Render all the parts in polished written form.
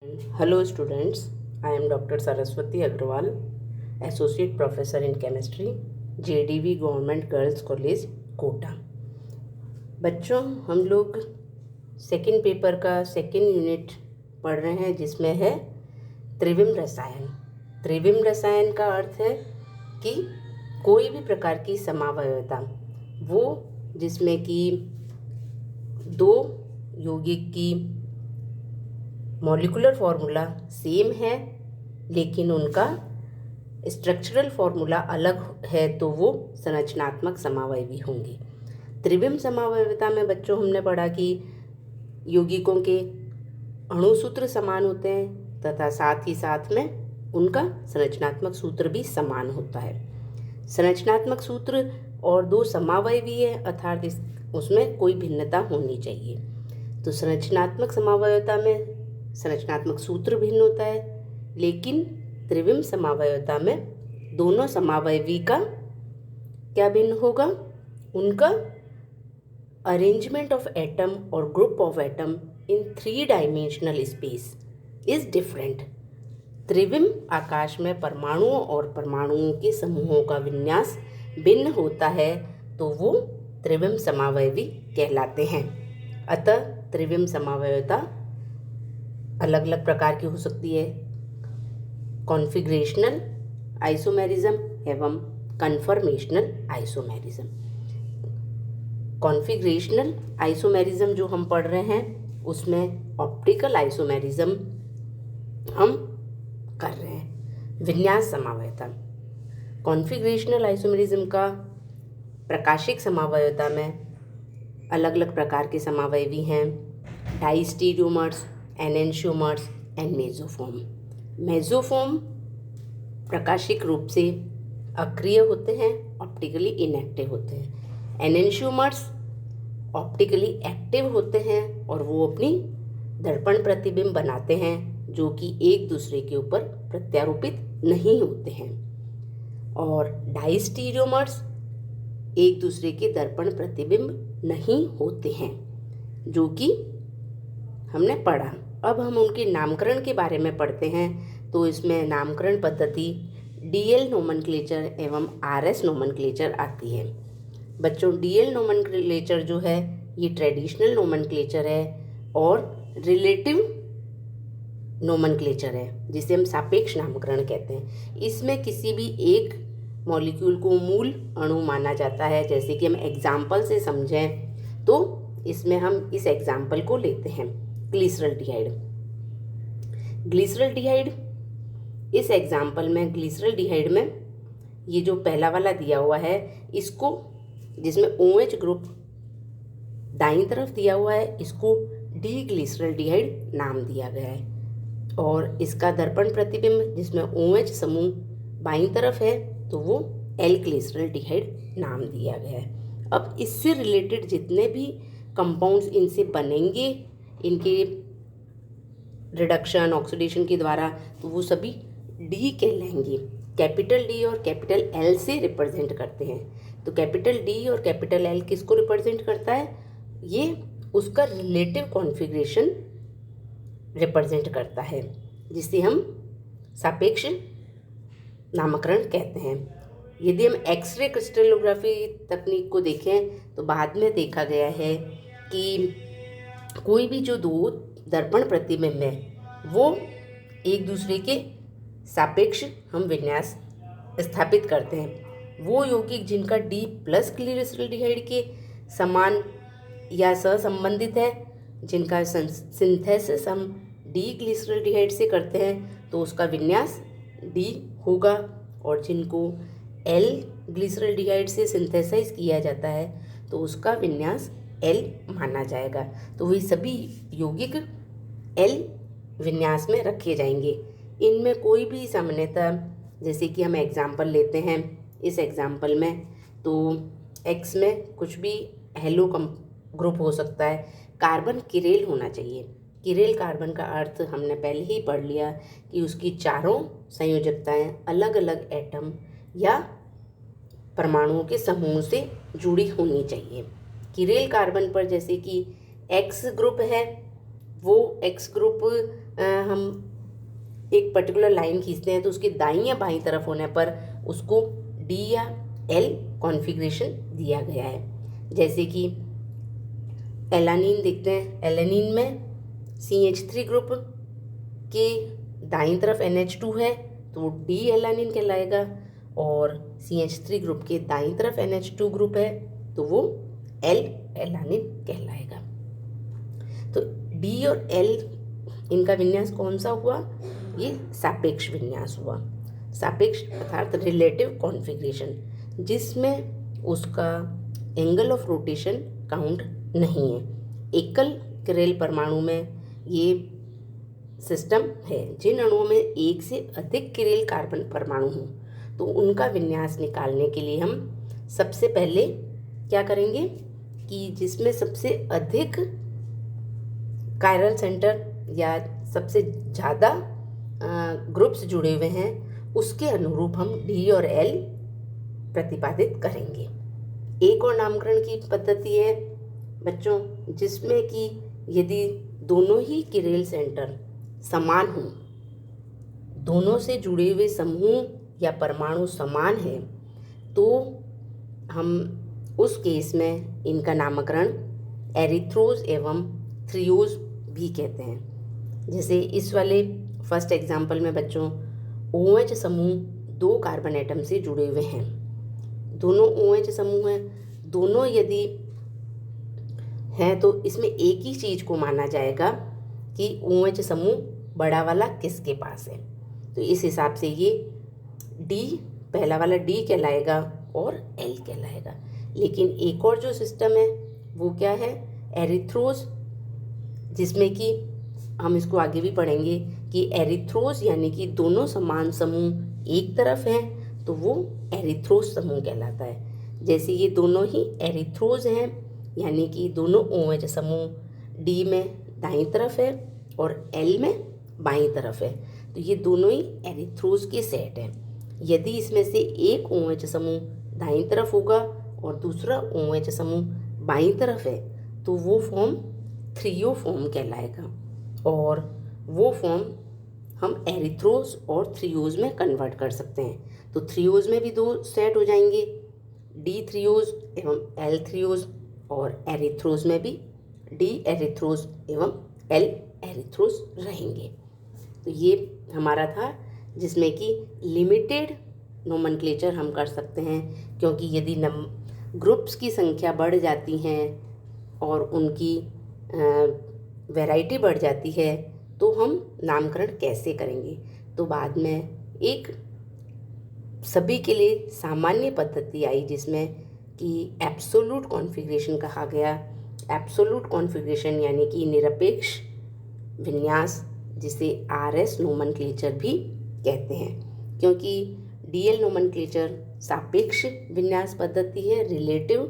Hello students, I am Dr. Saraswati Agrawal, Associate Professor in Chemistry, JDV Government Girls College, Kota. बच्चों, हम लोग second paper का second unit पढ़ रहे हैं जिसमें है त्रिविम रसायन। त्रिविम रसायन का अर्थ है कि कोई भी प्रकार की समावयवता, वो जिसमें कि दो यौगिक की मॉलिक्यूलर फार्मूला सेम है लेकिन उनका स्ट्रक्चरल फार्मूला अलग है तो वो संरचनात्मक समावयवी होंगे। त्रिविम समावयवता में बच्चों हमने पढ़ा कि यौगिकों के अणुसूत्र समान होते हैं तथा साथ ही साथ में उनका संरचनात्मक सूत्र भी समान होता है। संरचनात्मक सूत्र और दो समावयवी है अर्थात उसमें कोई भिन्नता होनी चाहिए। तो संरचनात्मक समावयवता में संरचनात्मक सूत्र भिन्न होता है, लेकिन त्रिविम समावयवता में दोनों समावयवी का क्या भिन्न होगा? उनका अरेंजमेंट ऑफ एटम और group of atom in 3 dimensional space is different. त्रिविम आकाश में परमाणुओं और परमाणुओं के समूहों का विन्यास भिन्न होता है तो वो त्रिविम समावयवी कहलाते हैं। अतः त्रिविम समावयवता अलग अलग प्रकार की हो सकती है, कॉन्फिगरेशनल आइसोमेरिज्म एवं कन्फर्मेशनल आइसोमेरिज्म। कॉन्फिगरेशनल आइसोमेरिज्म जो हम पढ़ रहे हैं उसमें ऑप्टिकल आइसोमेरिज्म हम कर रहे हैं। विन्यास समावयवता, कॉन्फिगरेशनल आइसोमेरिज्म का प्रकाशिक समावयवता में अलग अलग प्रकार के समावयवी हैं, डाइस्टीरियोमर्स, एनेंशियोमर्स एंड मेसोफोम। मेसोफोम प्रकाशिक रूप से अक्रिय होते हैं, ऑप्टिकली इनएक्टिव होते हैं। एनेंशियोमर्स ऑप्टिकली एक्टिव होते हैं और वो अपनी दर्पण प्रतिबिंब बनाते हैं जो कि एक दूसरे के ऊपर प्रत्यारोपित नहीं होते हैं। और डाइस्टीरियोमर्स एक दूसरे के दर्पण प्रतिबिंब नहीं होते हैं, जो कि हमने पढ़ा। अब हम उनके नामकरण के बारे में पढ़ते हैं। तो इसमें नामकरण पद्धति डीएल नोमेनक्लेचर एवं आरएस नोमेनक्लेचर आती है। बच्चों, डीएल नोमेनक्लेचर जो है ये ट्रेडिशनल नोमेनक्लेचर है और रिलेटिव नोमेनक्लेचर है जिसे हम सापेक्ष नामकरण कहते हैं। इसमें किसी भी एक मॉलिक्यूल को मूल अणु माना जाता है। जैसे कि हम एग्जाम्पल से समझें तो इसमें हम इस एग्जाम्पल को लेते हैं, ग्लिसरल्डिहाइड। ग्लिसरल्डिहाइड, इस एग्जाम्पल में ग्लिसरल्डिहाइड में ये जो पहला वाला दिया हुआ है इसको, जिसमें OH ग्रुप दाईं तरफ दिया हुआ है, इसको डी ग्लिसरल्डिहाइड नाम दिया गया है। और इसका दर्पण प्रतिबिंब जिसमें OH समूह बाईं तरफ है तो वो एल ग्लिसरल्डिहाइड नाम दिया गया है। अब इससे रिलेटेड जितने भी कंपाउंड्स इनसे बनेंगे, इनके रिडक्शन ऑक्सीडेशन के द्वारा, तो वो सभी डी कहलाएंगे। कैपिटल डी और कैपिटल एल से रिप्रेजेंट करते हैं। तो कैपिटल डी और कैपिटल एल किसको रिप्रेजेंट करता है? ये उसका रिलेटिव कॉन्फ़िगरेशन रिप्रेजेंट करता है, जिसे हम सापेक्ष नामकरण कहते हैं। यदि हम एक्सरे क्रिस्टलोग्राफी तकनीक को देखें तो बाद में देखा गया है कि कोई भी जो दो दर्पण प्रतिबिंब है वो एक दूसरे के सापेक्ष हम विन्यास स्थापित करते हैं। वो यौगिक जिनका डी प्लस ग्लिसरल्डिहाइड के समान या सहसंबंधित है, जिनका सिंथेसिस हम डी ग्लिसरल्डिहाइड से करते हैं तो उसका विन्यास डी होगा, और जिनको एल ग्लिसरल्डिहाइड से सिंथेसाइज किया जाता है तो उसका विन्यास एल माना जाएगा। तो वे सभी यौगिक एल विन्यास में रखे जाएंगे। इनमें कोई भी सामान्यता, जैसे कि हम एग्जाम्पल लेते हैं, इस एग्जाम्पल में तो एक्स में कुछ भी हेलो ग्रुप हो सकता है, कार्बन किरेल होना चाहिए। किरेल कार्बन का अर्थ हमने पहले ही पढ़ लिया कि उसकी चारों संयोजकताएं अलग अलग एटम या परमाणुओं के समूह से जुड़ी होनी चाहिए। किरेल कार्बन पर जैसे कि एक्स ग्रुप है, वो एक्स ग्रुप हम एक पर्टिकुलर लाइन खींचते हैं तो उसके दाईं या बाईं तरफ होने पर उसको डी या एल कॉन्फ़िगरेशन दिया गया है। जैसे कि एलानीन देखते हैं, एलानीन में CH3 ग्रुप के दाईं तरफ NH2 है तो वो डी एलानीन कहलाएगा, और CH3 ग्रुप के दाईं तरफ NH2 ग्रुप है तो वो एल एलानीन कहलाएगा। तो डी और एल इनका विन्यास कौन सा हुआ? ये सापेक्ष विन्यास हुआ। सापेक्ष अर्थात रिलेटिव कॉन्फ़िगरेशन, जिसमें उसका एंगल ऑफ रोटेशन काउंट नहीं है। एकल किरेल परमाणु में ये सिस्टम है। जिन अणुओं में एक से अधिक किरेल कार्बन परमाणु हों तो उनका विन्यास निकालने के लिए हम सबसे पहले क्या करेंगे कि जिसमें सबसे अधिक कायरल सेंटर या सबसे ज़्यादा ग्रुप्स जुड़े हुए हैं उसके अनुरूप हम डी और एल प्रतिपादित करेंगे। एक और नामकरण की पद्धति है बच्चों, जिसमें कि यदि दोनों ही किरेल सेंटर समान हों, दोनों से जुड़े हुए समूह या परमाणु समान है, तो हम उस केस में इनका नामकरण एरिथ्रोज एवं थ्रियोज भी कहते हैं। जैसे इस वाले फर्स्ट एग्जाम्पल में बच्चों OH समूह 2 कार्बन एटम से जुड़े हुए हैं। दोनों OH समूह हैं, दोनों यदि हैं तो इसमें एक ही चीज़ को माना जाएगा कि OH समूह बड़ा वाला किसके पास है। तो इस हिसाब से ये डी, पहला वाला डी कहलाएगा और एल कहलाएगा। लेकिन एक और जो सिस्टम है वो क्या है? एरिथ्रोज, जिसमें कि हम इसको आगे भी पढ़ेंगे कि एरिथ्रोज यानी कि दोनों समान समूह एक तरफ हैं तो वो एरिथ्रोज समूह कहलाता है। जैसे ये दोनों ही एरिथ्रोज हैं यानी कि दोनों OH समूह डी में दाईं तरफ है और एल में बाईं तरफ है, तो ये दोनों ही एरिथ्रोज के सेट हैं। यदि इसमें से एक OH समूह दाईं तरफ होगा और दूसरा OH समूह बाईं तरफ है तो वो फॉर्म थ्रियो फॉर्म कहलाएगा, और वो फॉर्म हम एरिथ्रोज और थ्रियोज में कन्वर्ट कर सकते हैं। तो थ्रियोज में भी 2 सेट हो जाएंगे, डी थ्रियोज एवं एल थ्रियोज, और एरिथ्रोज में भी डी एरिथ्रोज एवं एल एरिथ्रोज रहेंगे। तो ये हमारा था जिसमें कि लिमिटेड नोमेनक्लेचर हम कर सकते हैं, क्योंकि यदि ग्रुप्स की संख्या बढ़ जाती हैं और उनकी वैरायटी बढ़ जाती है तो हम नामकरण कैसे करेंगे। तो बाद में एक सभी के लिए सामान्य पद्धति आई जिसमें कि एब्सोल्यूट कॉन्फ़िगरेशन कहा गया। एब्सोल्यूट कॉन्फ़िगरेशन यानी कि निरपेक्ष विन्यास, जिसे RS नोमेनक्लेचर भी कहते हैं, क्योंकि DL नोमेनक्लेचर सापेक्ष विन्यास पद्धति है, रिलेटिव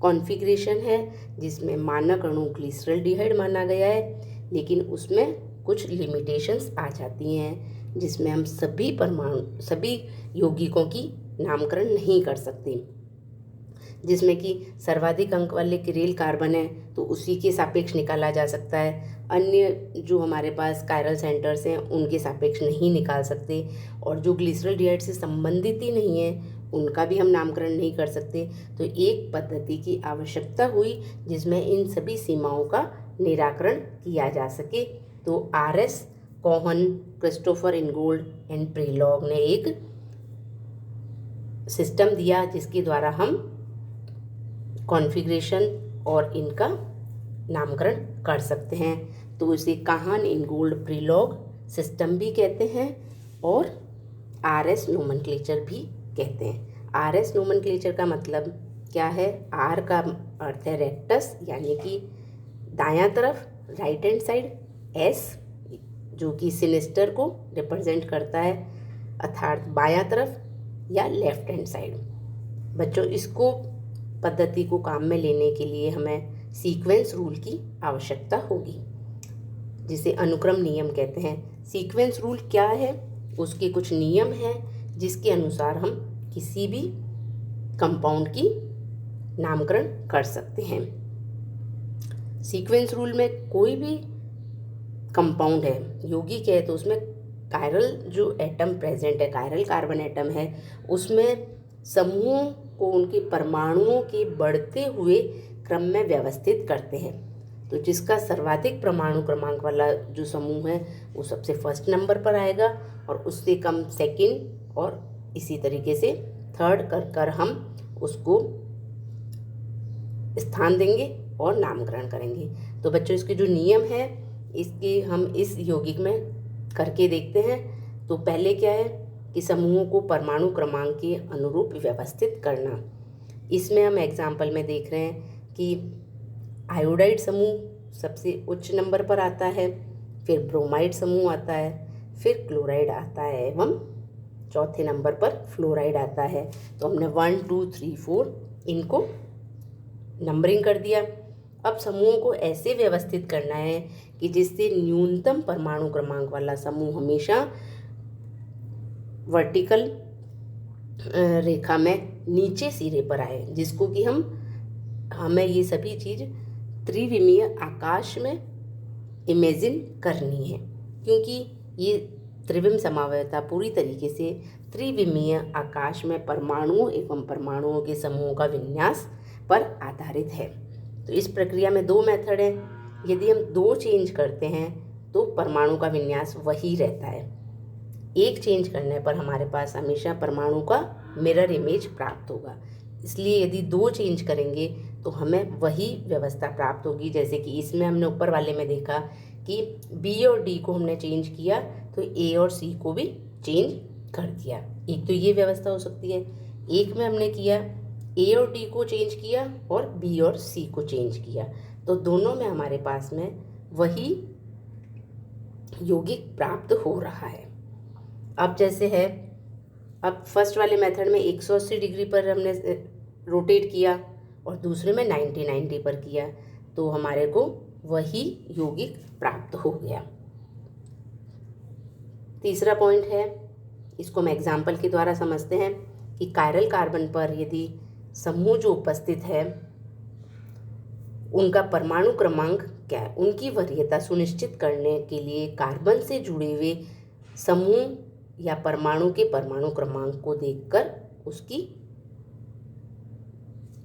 कॉन्फ़िगरेशन है, जिसमें मानक अणु ग्लिसरॉल्डिहाइड माना गया है, लेकिन उसमें कुछ लिमिटेशंस आ जाती हैं जिसमें हम सभी यौगिकों की नामकरण नहीं कर सकते। जिसमें कि सर्वाधिक अंक वाले किरेल कार्बन है तो उसी के सापेक्ष निकाला जा सकता है, अन्य जो हमारे पास कायरल सेंटर्स हैं उनके सापेक्ष नहीं निकाल सकते, और जो ग्लिसरॉल्डिहाइड से संबंधित ही नहीं है उनका भी हम नामकरण नहीं कर सकते। तो एक पद्धति की आवश्यकता हुई जिसमें इन सभी सीमाओं का निराकरण किया जा सके। तो RS कोहन, क्रिस्टोफर इनगोल्ड एंड प्रीलॉग ने एक सिस्टम दिया जिसके द्वारा हम कॉन्फ़िगरेशन और इनका नामकरण कर सकते हैं। तो इसे काहन इनगोल्ड प्रीलॉग सिस्टम भी कहते हैं और RS नोमेनक्लेचर भी कहते हैं। RS नोमेनक्लेचर का मतलब क्या है? R का अर्थ है रेक्टस यानी कि दायां तरफ, राइट हैंड साइड, S जो कि सिनिस्टर को रिप्रेजेंट करता है अर्थात बायां तरफ या लेफ्ट हैंड साइड। बच्चों, इसको पद्धति को काम में लेने के लिए हमें सीक्वेंस रूल की आवश्यकता होगी, जिसे अनुक्रम नियम कहते हैं। सीक्वेंस रूल क्या है? उसके कुछ नियम हैं जिसके अनुसार हम किसी भी कंपाउंड की नामकरण कर सकते हैं। सीक्वेंस रूल में कोई भी कंपाउंड है, यौगिक है, तो उसमें कायरल जो एटम प्रेजेंट है, कायरल कार्बन एटम है, उसमें समूहों को उनके परमाणुओं के बढ़ते हुए क्रम में व्यवस्थित करते हैं। तो जिसका सर्वाधिक परमाणु क्रमांक वाला जो समूह है वो सबसे फर्स्ट नंबर पर आएगा, और उससे कम सेकंड, और इसी तरीके से थर्ड कर कर हम उसको स्थान देंगे और नामकरण करेंगे। तो बच्चों, इसके जो नियम है इसके हम इस यौगिक में करके देखते हैं। तो पहले क्या है कि समूहों को परमाणु क्रमांक के अनुरूप व्यवस्थित करना। इसमें हम एग्जाम्पल में देख रहे हैं कि आयोडाइड समूह सबसे उच्च नंबर पर आता है, फिर ब्रोमाइड समूह आता है, फिर क्लोराइड आता है, एवं चौथे नंबर पर फ्लोराइड आता है। तो हमने 1 2 3 4 इनको नंबरिंग कर दिया। अब समूहों को ऐसे व्यवस्थित करना है कि जिससे न्यूनतम परमाणु क्रमांक वाला समूह हमेशा वर्टिकल रेखा में नीचे सिरे पर आए, जिसको कि हमें ये सभी चीज़ त्रिविमीय आकाश में इमेजिन करनी है, क्योंकि ये त्रिविम समावयवता पूरी तरीके से त्रिविमीय आकाश में परमाणुओं एवं परमाणुओं के समूहों का विन्यास पर आधारित है। तो इस प्रक्रिया में 2 मेथड है। यदि हम 2 चेंज करते हैं तो परमाणु का विन्यास वही रहता है। 1 चेंज करने पर हमारे पास हमेशा परमाणु का मिरर इमेज प्राप्त होगा। इसलिए यदि 2 चेंज करेंगे तो हमें वही व्यवस्था प्राप्त होगी। जैसे कि इसमें हमने ऊपर वाले में देखा कि बी और डी को हमने चेंज किया तो ए और सी को भी चेंज कर दिया। एक तो ये व्यवस्था हो सकती है। एक में हमने किया ए और डी को चेंज किया और बी और सी को चेंज किया, तो दोनों में हमारे पास में वही यौगिक प्राप्त हो रहा है। अब जैसे है, अब फर्स्ट वाले मेथड में 180 डिग्री पर हमने रोटेट किया और दूसरे में 90 पर किया, तो हमारे को वही यौगिक प्राप्त हो गया। तीसरा पॉइंट है, इसको हम एग्जाम्पल के द्वारा समझते हैं कि कायरल कार्बन पर यदि समूह जो उपस्थित है उनका परमाणु क्रमांक क्या है, उनकी वरीयता सुनिश्चित करने के लिए कार्बन से जुड़े हुए समूह या परमाणु के परमाणु क्रमांक को देखकर उसकी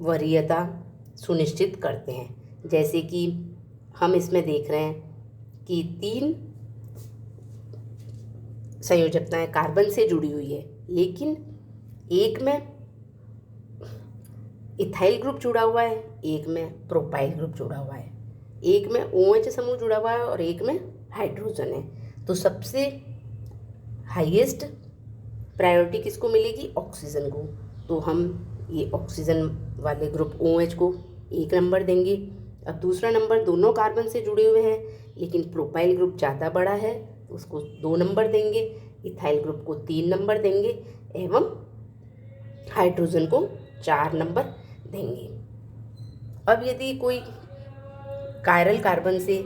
वरीयता सुनिश्चित करते हैं। जैसे कि हम इसमें देख रहे हैं कि 3 संयोजकताएं कार्बन से जुड़ी हुई है, लेकिन एक में इथाइल ग्रुप जुड़ा हुआ है, एक में प्रोपाइल ग्रुप जुड़ा हुआ है, एक में OH समूह जुड़ा हुआ है और एक में हाइड्रोजन है। तो सबसे हाईएस्ट प्रायोरिटी किसको मिलेगी? ऑक्सीजन को। तो हम ये ऑक्सीजन वाले ग्रुप OH को 1 नंबर देंगे। अब दूसरा नंबर, दोनों कार्बन से जुड़े हुए हैं लेकिन प्रोपाइल ग्रुप ज़्यादा बड़ा है तो उसको 2 नंबर देंगे, इथाइल ग्रुप को 3 नंबर देंगे एवं हाइड्रोजन को 4 नंबर देंगे। अब यदि कोई कायरल कार्बन से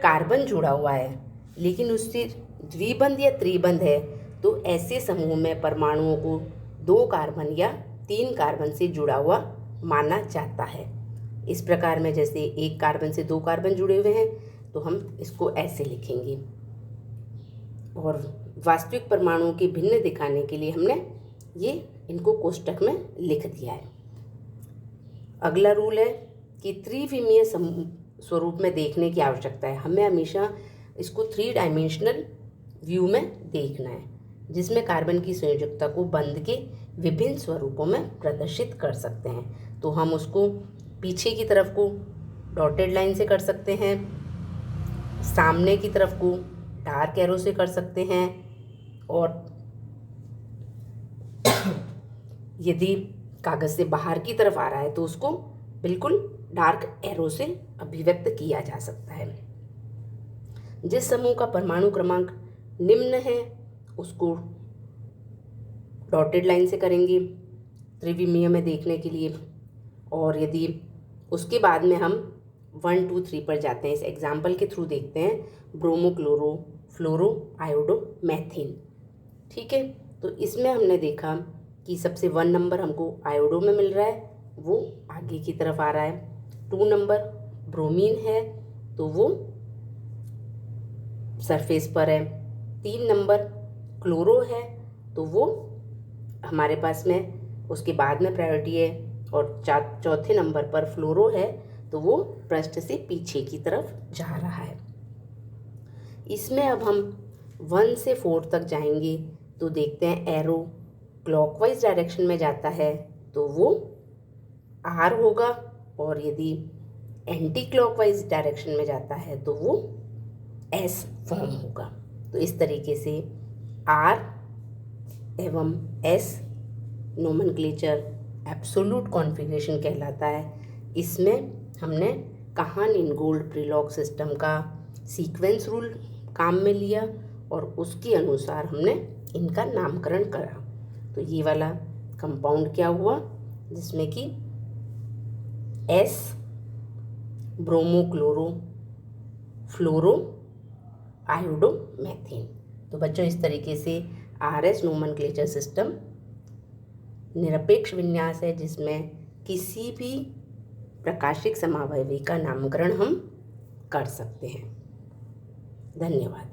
कार्बन जुड़ा हुआ है लेकिन उससे द्विबंध या त्रिबंध है, तो ऐसे समूह में परमाणुओं को 2 कार्बन या 3 कार्बन से जुड़ा हुआ माना जाता है। इस प्रकार में जैसे 1 कार्बन से 2 कार्बन जुड़े हुए हैं तो हम इसको ऐसे लिखेंगे, और वास्तविक परमाणुओं के भिन्न दिखाने के लिए हमने ये इनको कोष्टक में लिख दिया है। अगला रूल है कि त्रिविमीय स्वरूप में देखने की आवश्यकता है। हमें हमेशा इसको 3 डायमेंशनल व्यू में देखना है, जिसमें कार्बन की संयोजकता को बंध के विभिन्न स्वरूपों में प्रदर्शित कर सकते हैं। तो हम उसको पीछे की तरफ को डॉटेड लाइन से कर सकते हैं, सामने की तरफ को डार्क एरो से कर सकते हैं, और यदि कागज से बाहर की तरफ आ रहा है तो उसको बिल्कुल डार्क एरो से अभिव्यक्त किया जा सकता है। जिस समूह का परमाणु क्रमांक निम्न है उसको डॉटेड लाइन से करेंगे त्रिविमीय में देखने के लिए, और यदि उसके बाद में हम 1 2 3 पर जाते हैं, इस एग्जाम्पल के थ्रू देखते हैं। ब्रोमो, क्लोरो, फ्लोरो, आयोडो, मैथिन। ठीक है, तो इसमें हमने देखा कि सबसे 1 नंबर हमको आयोडो में मिल रहा है, वो आगे की तरफ आ रहा है। 2 नंबर ब्रोमीन है तो वो सरफेस पर है। 3 नंबर क्लोरो है तो वो हमारे पास में उसके बाद में प्रायोरिटी है, और चौथे नंबर पर फ्लोरो है तो वो पृष्ठ से पीछे की तरफ जा रहा है। इसमें अब हम 1 से 4 तक जाएंगे तो देखते हैं एरो क्लॉकवाइज डायरेक्शन में जाता है तो वो R होगा, और यदि एंटी क्लॉकवाइज डायरेक्शन में जाता है तो वो S फॉर्म होगा। तो इस तरीके से R एवं S नोमेनक्लेचर एब्सोल्यूट कॉन्फ़िगरेशन कहलाता है। इसमें हमने कहान इनगोल्ड प्रीलॉग सिस्टम का सीक्वेंस रूल काम में लिया और उसके अनुसार हमने इनका नामकरण करा। तो ये वाला कंपाउंड क्या हुआ, जिसमें कि S ब्रोमोक्लोरो फ्लोरो आयोडोमेथेन। तो बच्चों इस तरीके से RS नोमेनक्लेचर सिस्टम निरपेक्ष विन्यास है जिसमें किसी भी प्रकाशिक समावयवी का नामकरण हम कर सकते हैं। धन्यवाद।